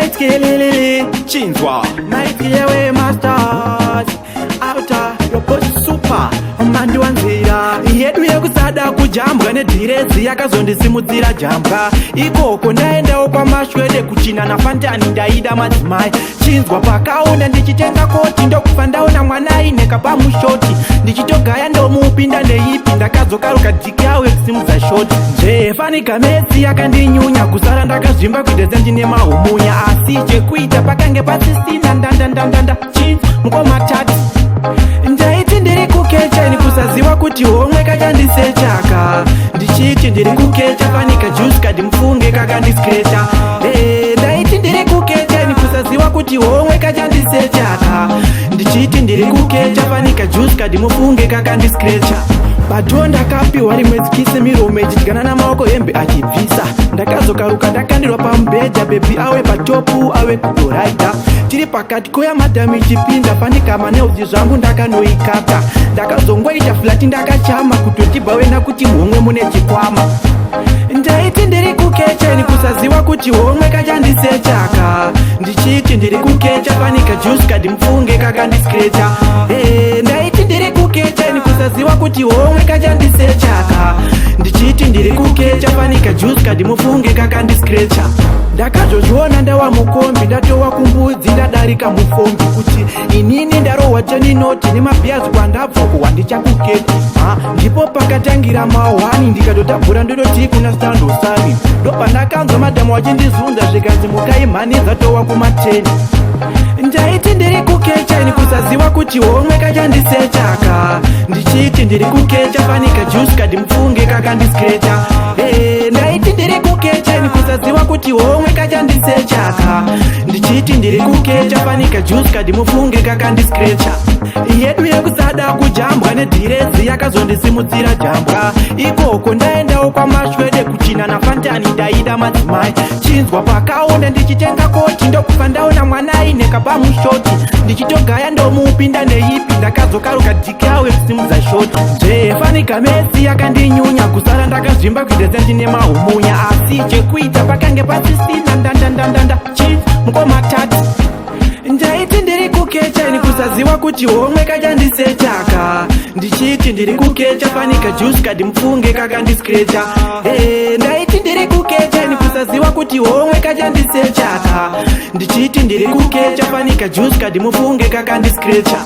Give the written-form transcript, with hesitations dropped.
Night kelele chinzwa, night yewe masters outer your boss super mandi wanzira yedu yekusada kujambwa nedhirezi yakazondisimudzira jambwa ikoko ndaendawo kwamashwede kuchina nafantani ndaida madzimai chinzwa pakaunda ndichitenga koti ndokufa ndaona mwana aineka pamushoti ndichitogaya ndomupinda ndeipi ndakazokaruka dhiki awe kusimudza shoti njefanika mesi yakandinyunya kusara ndakazvimba kuite sendine mahumunya asi chekuita pakange pasisina ndandandandanda chinzwa mukomatati ndaiti ndiri kukecheni kusaziva kuti homwe kakandisechaka ndichiti ndiri kukecha fanika juice kadi mufunge kakandiscrecha ndaiti ndiri kukecheni kusaziva kuti homwe kakandisechaka ndichiti ndiri kukecha fanika juice kadi mufunge kakandiscrecha bato ndakapiwa rimwedzikise miromo ichidyana namaoko hembe achibvisa ndakazokaruka ndakandirwa pamubhedha bebi awe patopu awe kudoraida tiri pakati koya madhamu ichipinda fanikama neudzi zvangu ndakanoikata ndakazongoita flati ndakachama kutotibhawena kuti homwe mune chikwama ndaiti ndiri kukecheni kusaziva kuti homwe kachandisechaka ndichiti ndiri kukecha fanika juice kadi mufunge kakandiscrecha ndaiti ndiri kukecheni kusaziva kuti homwe kachandisechaka ndichiti ndiri kukecha fanika juice kadi mufunge kakandiscrecha ndakazozviona ndawa mukombi ndatowa kumbudzi ndadarika mufombi kuti inini ndarohwa teninoti nemabhiyazi kwandabva kuhwa ndichakuketi ndipo pakatangira mahwani ndikatotabvura ndodoti kuna standosani ndopandakanzwa madhamu wachindizunza zvikanzi mukaimhanidza towa kumateni ndaiti ndiri kukecheni kusaziva kuti homwe kachandisechaka ndichiti ndiri kukecha fanika juice kadi mufunge kakandiscrecha ndaiti ndiri kukecheni kusaziva kuti homwe kachandisechaka ndichiti ndiri kukecha fanika juice kadi mufunge kakandiscrecha yedu yekusada kujambwa nedhirezi yakazondisimudzira jambwa ikoko ndaendawo kwamashwede kuchina nafantani ndaida madzimai chinzwa pakaunda ndichitenga koti ndokufa ndaona mwana aineka pamushoti ndichitogaya ndomupinda ndeipi ndakazokaruka dhiki awe kusimudza shoti njefanika mesi yakandinyunya kusara ndakazvimba kuite sendine mahumunya asi chekuita pakange pasisina ndandandandanda chinzwa mukomatati ndaiti ndiri kukecheni kusaziva kuti homwe kachandisechaka ndichiti ndiri kukecha fanika juice kadi mufunge kakandiscrecha ndaiti ndiri kukecheni kusaziva kuti homwe kachandisechaka ndichiti ndiri kukecha fanika juice kadi mufunge kakandiscrecha